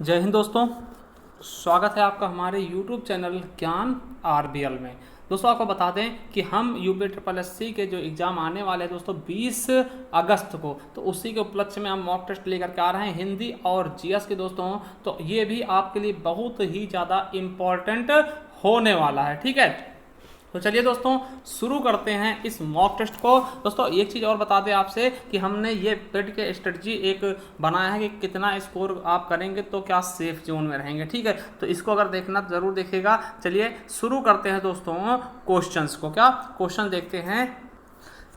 जय हिंद दोस्तों। स्वागत है आपका हमारे YouTube चैनल ज्ञान RBL में। दोस्तों आपको बता दें कि हम UPSSC के जो एग्ज़ाम आने वाले हैं दोस्तों 20 अगस्त को, तो उसी के उपलक्ष्य में हम मॉक टेस्ट लेकर के आ रहे हैं हिंदी और GS के दोस्तों। तो ये भी आपके लिए बहुत ही ज़्यादा इम्पॉर्टेंट होने वाला है, ठीक है। तो चलिए दोस्तों शुरू करते हैं इस मॉक टेस्ट को। दोस्तों एक चीज़ और बता दें आपसे कि हमने ये पेड के स्ट्रेटजी एक बनाया है कि कितना स्कोर आप करेंगे तो क्या सेफ जोन में रहेंगे, ठीक है। तो इसको अगर देखना ज़रूर देखिएगा। चलिए शुरू करते हैं दोस्तों क्वेश्चंस को। क्या क्वेश्चन देखते हैं।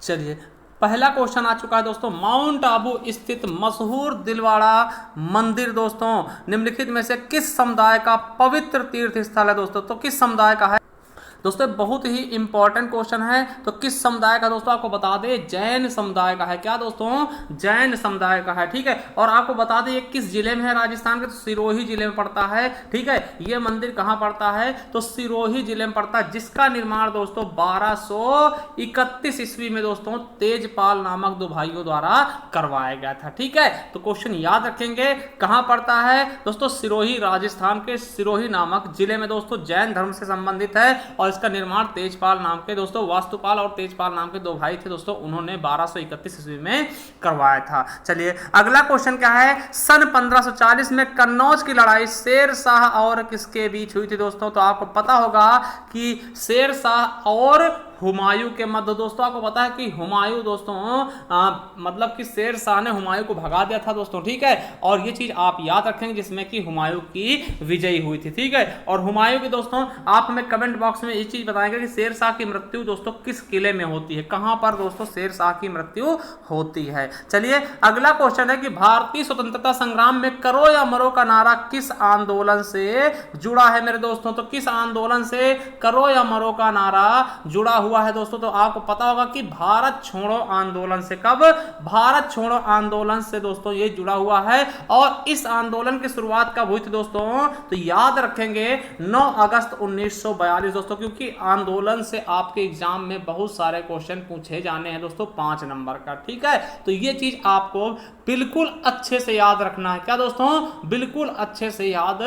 चलिए पहला क्वेश्चन आ चुका है दोस्तों। माउंट आबू स्थित मशहूर दिलवाड़ा मंदिर दोस्तों निम्नलिखित में से किस समुदाय का पवित्र तीर्थ स्थल है दोस्तों। तो किस समुदाय का है दोस्तों, बहुत ही इंपॉर्टेंट क्वेश्चन है। तो किस समुदाय का दोस्तों, आपको बता दें जैन समुदाय का है। क्या दोस्तों, जैन समुदाय का है, ठीक है। और आपको बता दें ये किस जिले में है, राजस्थान के, तो सिरोही जिले में पड़ता है, ठीक है। ये मंदिर कहाँ पड़ता है, तो सिरोही जिले में पड़ता है, जिसका निर्माण दोस्तों 1231 ईस्वी में दोस्तों तेजपाल नामक दो भाइयों द्वारा करवाया गया था, ठीक है। तो क्वेश्चन याद रखेंगे कहाँ पड़ता है दोस्तों, सिरोही, राजस्थान के सिरोही नामक जिले में दोस्तों, जैन धर्म से संबंधित है। और इसका निर्माण तेजपाल नाम के दोस्तों, वास्तुपाल और तेजपाल नाम के दो भाई थे दोस्तों, उन्होंने 1231 ईस्वी में करवाया था। चलिए अगला क्वेश्चन क्या है। सन 1540 में कन्नौज की लड़ाई शेर शाह और किसके बीच हुई थी दोस्तों। तो आपको पता होगा कि शेर शाह और हुमायूं के मध्य दोस्तों। आपको पता है कि हुमायूं दोस्तों मतलब कि शेर शाह ने हुमायूं को भगा दिया था दोस्तों, ठीक है। और ये चीज आप याद रखेंगे जिसमें कि हुमायूं की विजयी हुई थी, ठीक है। और हुमायूं की दोस्तों आप हमें कमेंट बॉक्स में ये चीज बताएंगे कि शेर शाह की मृत्यु दोस्तों किस किले में होती है, कहां पर दोस्तों शेर शाह की मृत्यु होती है। चलिए अगला क्वेश्चन है कि भारतीय स्वतंत्रता संग्राम में करो या मरो का नारा किस आंदोलन से जुड़ा है मेरे दोस्तों। तो किस आंदोलन से करो या मरो का नारा जुड़ा हुआ है दोस्तों। तो आपको पता होगा कि भारत छोड़ो आंदोलन से। कब, भारत छोड़ो आंदोलन से दोस्तों ये जुड़ा हुआ है। और इस आंदोलन की शुरुआत कब हुई थी दोस्तों, तो याद रखेंगे 9 अगस्त 1942 दोस्तों, क्योंकि आंदोलन से आपके एग्जाम में बहुत सारे क्वेश्चन पूछे जाने हैं दोस्तों 5 नंबर का, ठीक है। तो ये चीज आपको बिल्कुल अच्छे से याद रखना है। क्या दोस्तों, बिल्कुल अच्छे से याद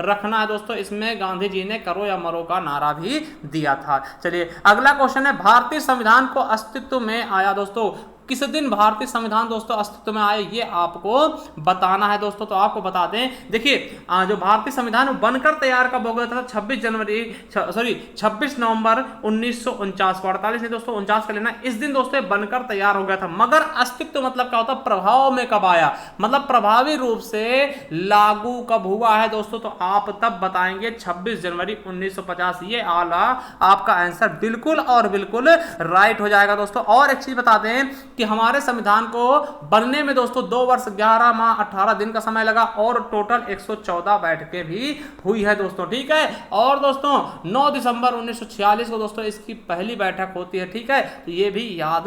रखना है दोस्तों। इसमें गांधी जी ने करो या मरो का नारा भी दिया था। चलिए अगला क्वेश्चन है, भारतीय संविधान को अस्तित्व में आया दोस्तों, किस दिन भारतीय संविधान दोस्तों अस्तित्व में आए, ये आपको बताना है दोस्तों। तो आपको बता दें, देखिए जो भारतीय संविधान बनकर तैयार कब हो गया था, 26 नवंबर 1949 को, 48 नहीं दोस्तों 49 का लेना। इस दिन दोस्तों बनकर तैयार हो गया था। मगर अस्तित्व मतलब क्या होता है, प्रभाव में कब आया, मतलब प्रभावी रूप से लागू कब हुआ है दोस्तों। तो आप तब बताएंगे 26 जनवरी 1950। ये आला आपका आंसर बिल्कुल और बिल्कुल राइट हो जाएगा दोस्तों। और एक चीज बता दें कि हमारे संविधान को बनने में दोस्तों 2 वर्ष 11 माह 18 दिन का समय लगा और टोटल 114 बैठकें भी हुई है दोस्तों, ठीक है। और दोस्तों 9 दिसंबर 1946 को दोस्तों इसकी पहली बैठक होती है, ठीक है। तो ये भी याद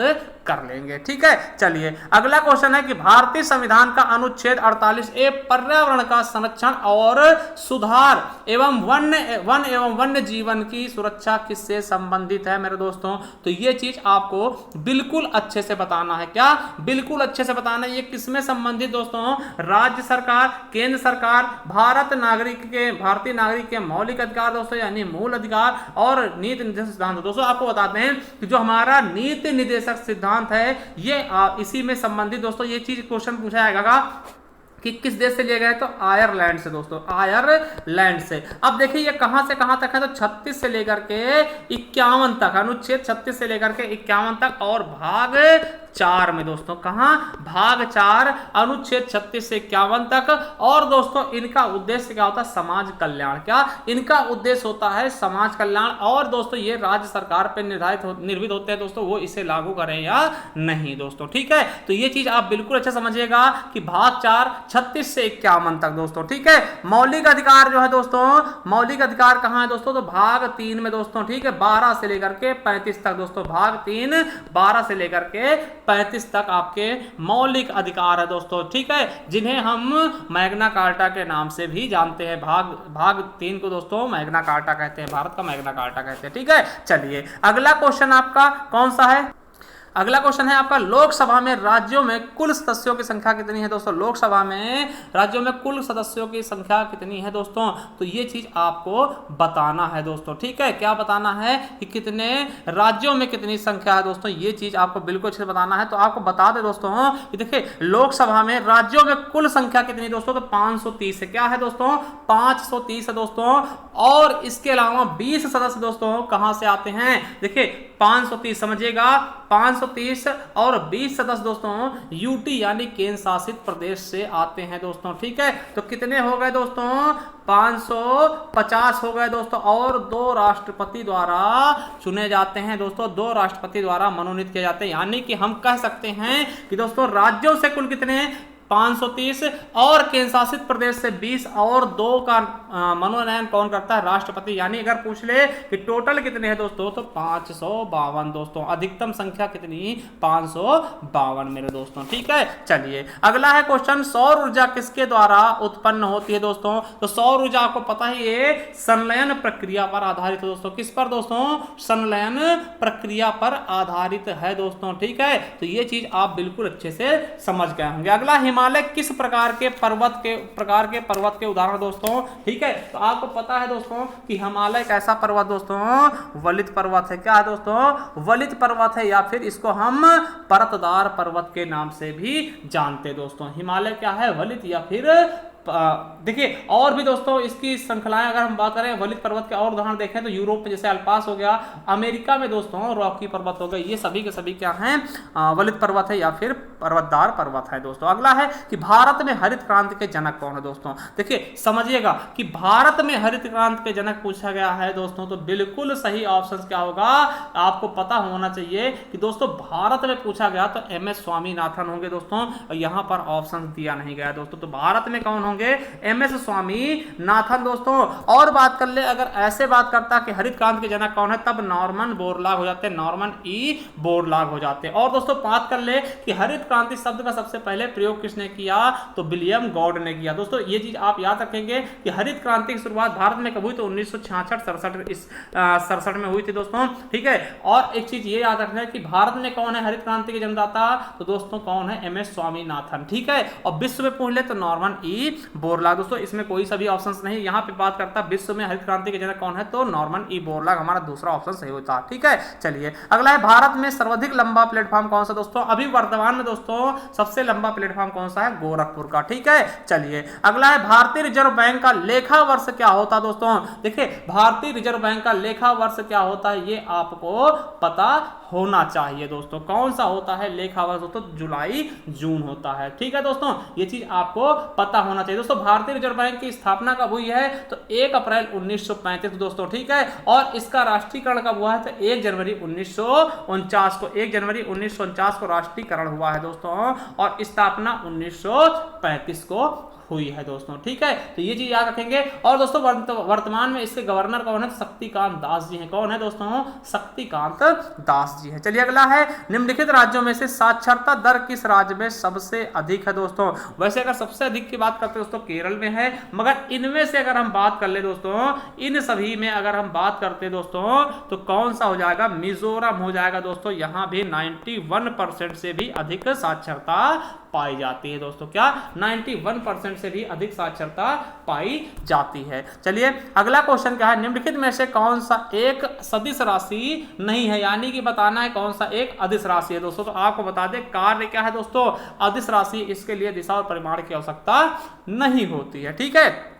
कर लेंगे, ठीक है। चलिए अगला क्वेश्चन है कि भारतीय संविधान का अनुच्छेद 48A पर्यावरण का संरक्षण और सुधार एवं वन एवं वन्य जीवन की सुरक्षा किससे संबंधित है मेरे दोस्तों। तो ये चीज आपको बिल्कुल अच्छे से बताना है। क्या, बिल्कुल अच्छे से बताना है। ये किसमें संबंधित दोस्तों, राज्य सरकार, केंद्र सरकार, भारतीय नागरिक के मौलिक अधिकार दोस्तों, यानी मूल अधिकार, और नीति निर्देशक सिद्धांत। दोस्तों आपको बताते हैं कि जो हमारा नीति निर्देशक सिद्धांत है ये इसी में संबंधित दोस्तों ये चीज क्वेश्चन पूछा जाएगा कि किस देश से लिए गए, तो आयरलैंड से दोस्तों, आयरलैंड से। अब देखिए ये कहां से कहां तक है, तो 36 से लेकर के 51 तक, अनुच्छेद 36 से लेकर के 51 तक। और भाग 4 में दोस्तों, कहां, भाग 4 अनुच्छेद 36 से 51 तक। और दोस्तों इनका उद्देश्य क्या होता है, समाज कल्याण। क्या, इनका उद्देश्य होता है समाज कल्याण। और दोस्तों ये राज्य सरकार पर निर्भर होते हैं दोस्तों, वो इसे लागू करें या नहीं दोस्तों, ठीक है। तो ये चीज आप बिल्कुल अच्छा समझिएगा कि भाग 4 36 से 51 तक दोस्तों, ठीक है। मौलिक अधिकार जो है दोस्तों, मौलिक अधिकार कहां है दोस्तों, तो भाग 3 में दोस्तों, ठीक है। 12 से लेकर के 35 तक दोस्तों, भाग 3 12 से लेकर के 35 तक आपके मौलिक अधिकार है दोस्तों, ठीक है, जिन्हें हम मैग्ना कार्टा के नाम से भी जानते हैं। भाग 3 को दोस्तों मैग्ना कार्टा कहते हैं, भारत का मैग्ना कार्टा कहते हैं, ठीक है। चलिए अगला क्वेश्चन आपका कौन सा है। अगला क्वेश्चन है आपका, लोकसभा में राज्यों में कुल सदस्यों की संख्या कितनी है दोस्तों? लोकसभा में राज्यों में कुल सदस्यों की संख्या कितनी है दोस्तों? तो ये चीज आपको बताना है दोस्तों, ठीक है। क्या बताना है कि कितने राज्यों में कितनी संख्या है दोस्तों, ये चीज आपको बिल्कुल अच्छे से बताना है। तो आपको बता दे दोस्तों कि देखिए लोकसभा में राज्यों में कुल संख्या कितनी दोस्तों? तो 530 है। क्या है दोस्तों? 530 है दोस्तों। और इसके अलावा 20 सदस्य दोस्तों कहां से आते हैं? देखिए 530 समझिएगा, 530 और 20 सदस्य दोस्तों यूटी यानी केंद्र शासित प्रदेश से आते हैं दोस्तों, ठीक है। तो कितने हो गए दोस्तों? 550 हो गए दोस्तों। और 2 राष्ट्रपति द्वारा चुने जाते हैं दोस्तों, 2 राष्ट्रपति द्वारा मनोनीत किए जाते हैं। यानी कि हम कह सकते हैं कि दोस्तों राज्यों से कुल कितने? 530 और केंद्र शासित प्रदेश से 20 और 2 का मनोनयन कौन करता है? राष्ट्रपति। यानी अगर पूछ ले कि टोटल कितने हैं दोस्तों, तो 552 दोस्तों। अधिकतम संख्या कितनी? 552 मेरे दोस्तों, ठीक है। चलिए अगला है क्वेश्चन, सौर ऊर्जा किसके द्वारा उत्पन्न होती है दोस्तों? तो सौर ऊर्जा आपको पता ही है संलयन प्रक्रिया पर आधारित है दोस्तों। किस पर दोस्तों? संलयन प्रक्रिया पर आधारित है दोस्तों, ठीक है। तो ये चीज आप बिल्कुल अच्छे से समझ गए होंगे। अगला, हिमालय किस प्रकार के पर्वत के उदाहरण दोस्तों, ठीक है। तो आपको पता है दोस्तों कि हिमालय कैसा पर्वत दोस्तों? वलित पर्वत है। क्या है दोस्तों? वलित पर्वत है, या फिर इसको हम परतदार पर्वत के नाम से भी जानते दोस्तों। हिमालय क्या है? वलित या फिर देखिए और भी दोस्तों इसकी श्रृंखलाएं अगर हम बात करें वलित पर्वत के और उदाहरण देखें तो यूरोप में जैसे अल्पास हो गया, अमेरिका में दोस्तों रॉकी पर्वत हो गए, ये सभी के सभी क्या हैं? वलित पर्वत है या फिर पर्वतदार पर्वत है दोस्तों। अगला है कि भारत में हरित क्रांति के जनक कौन है दोस्तों? देखिए समझिएगा कि भारत में हरित क्रांति के जनक पूछा गया है दोस्तों, तो बिल्कुल सही ऑप्शन क्या होगा? आपको पता होना चाहिए कि दोस्तों भारत में पूछा गया तो MS स्वामीनाथन होंगे दोस्तों, और यहां पर ऑप्शन दिया नहीं गया दोस्तों। तो भारत में कौन होंगे? MS स्वामीनाथन दोस्तों। और बात कर ले, अगर ऐसे बात करता कि हरित क्रांति के जनक कौन है, तब नॉर्मन बोरलॉग हो जाते, नॉर्मन ई बोरलॉग हो जाते। और दोस्तों बात कर ले कि हरित क्रांति शब्द का सबसे पहले प्रयोग किसने किया? तो विलियम गॉड ने किया दोस्तों। ये चीज आप याद रखेंगे कि हरित क्रांति की शुरुआत भारत में कब हुई? तो 1966-67 में हुई थी दोस्तों, ठीक है। और एक चीज ये याद रखना है कि भारत में कौन है हरित क्रांति के जन्मदाता? तो दोस्तों कौन है? MS स्वामीनाथन, ठीक है। और विश्व में पूछ ले तो नॉर्मन ई बोरलॉग दोस्तों। इसमें कोई सभी ऑप्शंस नहीं, यहाँ पे बात करता विश्व में हरित क्रांति के जनक कौन है, तो नॉर्मन ई बोरलॉग हमारा दूसरा ऑप्शन सही होता, ठीक है। चलिए अगला है, भारत में सर्वाधिक लंबा प्लेटफॉर्म कौन सा दोस्तों? अभी वर्तमान में दोस्तों सबसे लंबा प्लेटफॉर्म कौन सा है? गोरखपुर का, ठीक है। चलिए अगला है, भारतीय रिजर्व बैंक का लेखा वर्ष क्या होता है दोस्तों? देखिए भारतीय रिजर्व बैंक का लेखा वर्ष क्या होता है ये आपको पता होना चाहिए दोस्तों। कौन सा होता है लेखा वर्ष दोस्तों? जुलाई जून होता है, ठीक है दोस्तों। ये चीज आपको पता होना चाहिए दोस्तों। भारतीय रिजर्व बैंक की स्थापना कब हुई है? तो 1 अप्रैल 1935 दोस्तों, ठीक है। और इसका राष्ट्रीयकरण कब हुआ है? तो 1 जनवरी 1949 को, 1 जनवरी 1949 को राष्ट्रीयकरण हुआ है दोस्तों। और स्थापना 1935 को हुई है दोस्तों, ठीक है। तो ये चीज याद रखेंगे। और दोस्तों वर्तमान में इसके गवर्नर कौन है? शक्तिकांत दास जी हैं। कौन है दोस्तों? शक्तिकांत दास जी हैं। चलिए अगला है, निम्नलिखित राज्यों में से साक्षरता दर किस राज्य में सबसे अधिक है दोस्तों? वैसे अगर सबसे अधिक की बात करते हैं दोस्तों केरल में है, मगर इनमें से अगर हम बात कर ले दोस्तों, इन सभी में अगर हम बात करते हैं दोस्तों तो कौन सा हो जाएगा? मिजोरम हो जाएगा दोस्तों। यहां भी 91% से भी अधिक साक्षरता पाई जाती है दोस्तों। क्या? 91% से भी अधिक साक्षरता पाई जाती है। चलिए अगला क्वेश्चन क्या है, निम्नलिखित में से कौन सा एक सदिश राशि नहीं है? यानी कि बताना है कौन सा एक अदिश राशि है दोस्तों। तो आपको बता दें कार्य क्या है दोस्तों? अदिश राशि। इसके लिए दिशा और परिमाण की आवश्यकता नहीं होती है, ठीक है।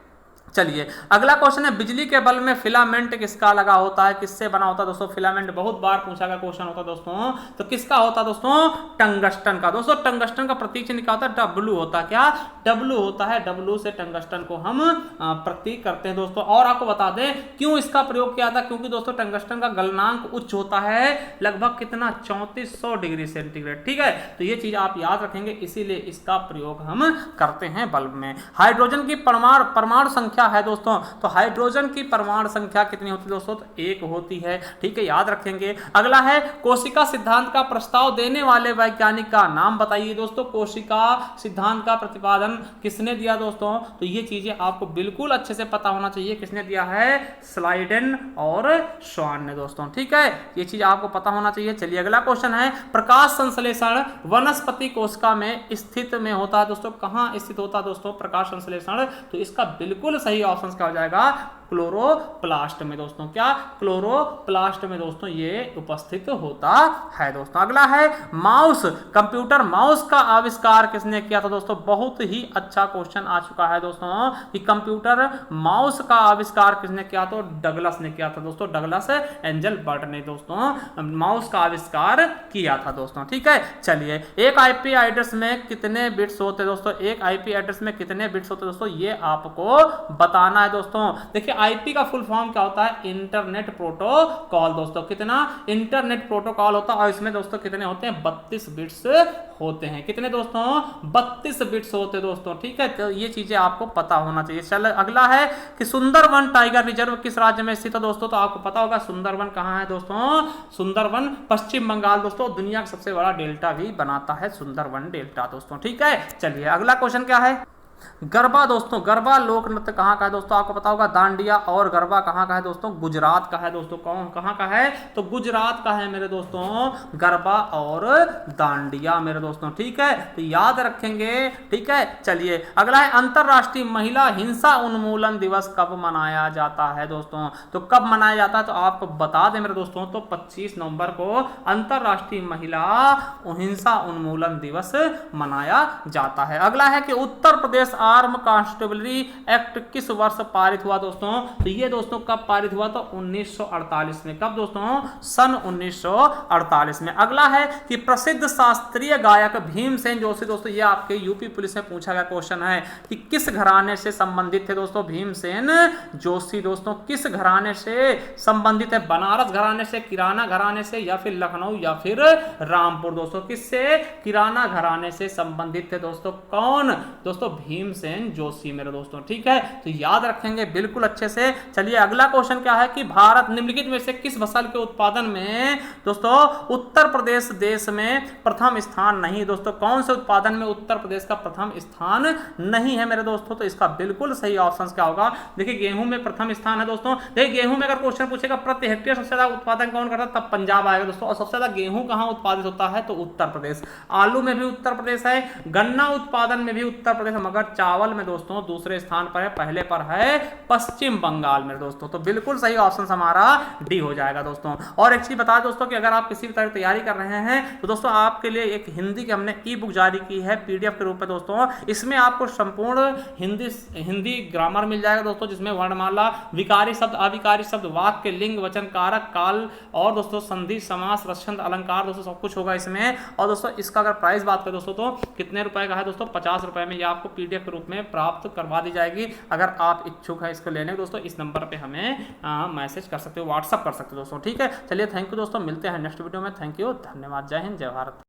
चलिए अगला क्वेश्चन है, बिजली के बल्ब में फिलामेंट किसका लगा होता है? किससे बना होता है दोस्तों? फिलामेंट बहुत बार पूछा गया क्वेश्चन होता है दोस्तों। तो किसका होता है दोस्तों? टंगस्टन का दोस्तों। टंगस्टन का प्रतीक चिन्ह क्या होता है? W होता है। क्या? W होता है। W से टंगस्टन को हम प्रतीक करते हैं दोस्तों। और आपको बता दें क्यों इसका प्रयोग किया था? क्योंकि दोस्तों टंगस्टन का गलनांक उच्च होता है, लगभग कितना? 3400 डिग्री सेंटीग्रेड, ठीक है। तो ये चीज आप याद रखेंगे, इसीलिए इसका प्रयोग हम करते हैं बल्ब में। हाइड्रोजन की परमाणु संख्या संख्या है दोस्तों, तो हाइड्रोजन की परमाणु संख्या कितनी होती है दोस्तों, तो 1 होती है। ठीक है, याद रखेंगे। अगला है कोशिका सिद्धांत का प्रस्ताव देने वाले वैज्ञानिक का नाम बताइए दोस्तों। कोशिका सिद्धांत का प्रतिपादन किसने दिया दोस्तों, तो ये चीजें आपको बिल्कुल अच्छे से पता होना चाहिए। किसने दिया है, स्लाइडेन और श्वान ने दोस्तों। ठीक है, ये चीज आपको पता होना चाहिए। चलिए अगला क्वेश्चन है, प्रकाश संश्लेषण वनस्पति कोशिका में स्थित में होता है दोस्तों। कहां स्थित होता है दोस्तों प्रकाश संश्लेषण, तो इसका बिल्कुल सही ऑप्शन क्या हो जाएगा, क्लोरोप्लास्ट में दोस्तों। क्या, क्लोरोप्लास्ट में दोस्तों ये उपस्थित होता है दोस्तों। अगला है माउस, कंप्यूटर माउस का आविष्कार किसने किया था दोस्तों। बहुत ही अच्छा क्वेश्चन आ चुका है दोस्तों कि कंप्यूटर माउस का आविष्कार किसने किया, तो डगलस ने किया था दोस्तों। डगलस एंजल बर्ट ने दोस्तों माउस का आविष्कार किया था दोस्तों। ठीक है, चलिए एक आईपी एड्रेस में कितने बिट्स होते हैं दोस्तों, एक आईपी एड्रेस में कितने बिट्स होते हैं दोस्तों, ये आपको बताना है दोस्तों। देखिए आईपी का फुल फॉर्म क्या होता है, इंटरनेट प्रोटोकॉल दोस्तों। कितना, इंटरनेट प्रोटोकॉल होता है और इसमें दोस्तों कितने होते हैं, 32 बिट्स होते हैं। कितने दोस्तों, 32 बिट्स होते हैं दोस्तों। ठीक है, तो ये चीजें आपको पता होना चाहिए। चल अगला है कि सुंदरवन टाइगर रिजर्व किस राज्य में स्थित है दोस्तों, तो आपको पता होगा सुंदरवन कहां है दोस्तों, सुंदरवन पश्चिम बंगाल दोस्तों। दुनिया का सबसे बड़ा डेल्टा भी बनाता है सुंदरवन डेल्टा दोस्तों। ठीक है, चलिए अगला क्वेश्चन क्या है, गरबा दोस्तों। गरबा लोक नृत्य कहाँ का है दोस्तों, आपको पता होगा दांडिया और गरबा कहाँ का है दोस्तों, गुजरात का है दोस्तों। कौन कहाँ का है, तो गुजरात का है मेरे दोस्तों गरबा और दांडिया मेरे दोस्तों। ठीक है, तो याद रखेंगे। ठीक है, चलिए अगला है अंतरराष्ट्रीय महिला हिंसा उन्मूलन दिवस कब मनाया जाता है दोस्तों, तो कब मनाया जाता है, तो आपको बता दें मेरे दोस्तों, तो 25 नवंबर को अंतरराष्ट्रीय महिला हिंसा उन्मूलन दिवस मनाया जाता है। अगला है कि Uttar Pradesh arm constabulary act किस वर्ष पारित हुआ दोस्तों, तो ये दोस्तों कब पारित हुआ, तो 1948 में। कब दोस्तों, सन 1948 में। अगला है कि प्रसिद्ध शास्त्रीय गायक भीमसेन जोशी दोस्तों, ये आपके यूपी पुलिस में पूछा गया क्वेश्चन है कि किस घराने से संबंधित थे दोस्तों भीमसेन जोशी दोस्तों, किस घराने से संबंधित है, बनारस घराने से, किराना घराने से, या फिर लखनऊ या फिर रामपुर दोस्तों। किससे, किराना घराने से संबंधित थे दोस्तों। कौन दोस्तों, भीमसेन जोशी मेरे दोस्तों। ठीक है, तो याद रखेंगे बिल्कुल अच्छे से। चलिए अगला क्वेश्चन क्या है कि भारत निम्नलिखित में से किस फसल के उत्पादन में दोस्तों उत्तर प्रदेश देश में प्रथम स्थान नहीं दोस्तों। कौन से उत्पादन में उत्तर प्रदेश का प्रथम स्थान नहीं है मेरे दोस्तों, तो इसका बिल्कुल सही ऑप्शन क्या होगा, देखिए गेहूं में प्रथम स्थान है दोस्तों। देखिए गेहूं में अगर क्वेश्चन पूछेगा प्रति हेक्टेयर सबसे ज्यादा उत्पादन कौन करता है, तब पंजाब आएगा दोस्तों। और सबसे ज्यादा गेहूं कहां उत्पादित होता है, तो उत्तर प्रदेश। आलू में भी उत्तर प्रदेश है, गन्ना उत्पादन में भी उत्तर प्रदेश, मगर चावल में दोस्तों दूसरे स्थान पर है, पहले पर है पश्चिम बंगाल में दोस्तों। तो बिल्कुल सही ऑप्शन हमारा डी हो जाएगा दोस्तों। और एक चीज बता दोस्तों कि अगर आप किसी भी तरह की तैयारी कर रहे हैं तो दोस्तों आपके लिए एक हिंदी की हमने ई बुक जारी की है पीडीएफ के रूप में दोस्तों। इसमें आपको संपूर्ण हिंदी ग्रामर मिल जाएगा दोस्तों, जिसमें वर्णमाला, विकारी शब्द, अविकारी शब्द, वाक्य, लिंग, वचन, कारक, काल और दोस्तों संधि, समास, रसछंद, अलंकार दोस्तों सब कुछ होगा इसमें। और दोस्तों इसका अगर प्राइस बात करें दोस्तों तो कितने रुपए का है दोस्तों, 50 रुपए में ये आपको पीडीएफ के रूप में प्राप्त करवा दी जाएगी। अगर आप इच्छुक है इसको लेने दोस्तों, इस नंबर पे हमें मैसेज कर सकते हो, व्हाट्सअप कर सकते हो दोस्तों। ठीक है, चलिए थैंक यू दोस्तों, मिलते हैं नेक्स्ट वीडियो में। थैंक यू, धन्यवाद, जय हिंद, जय भारत।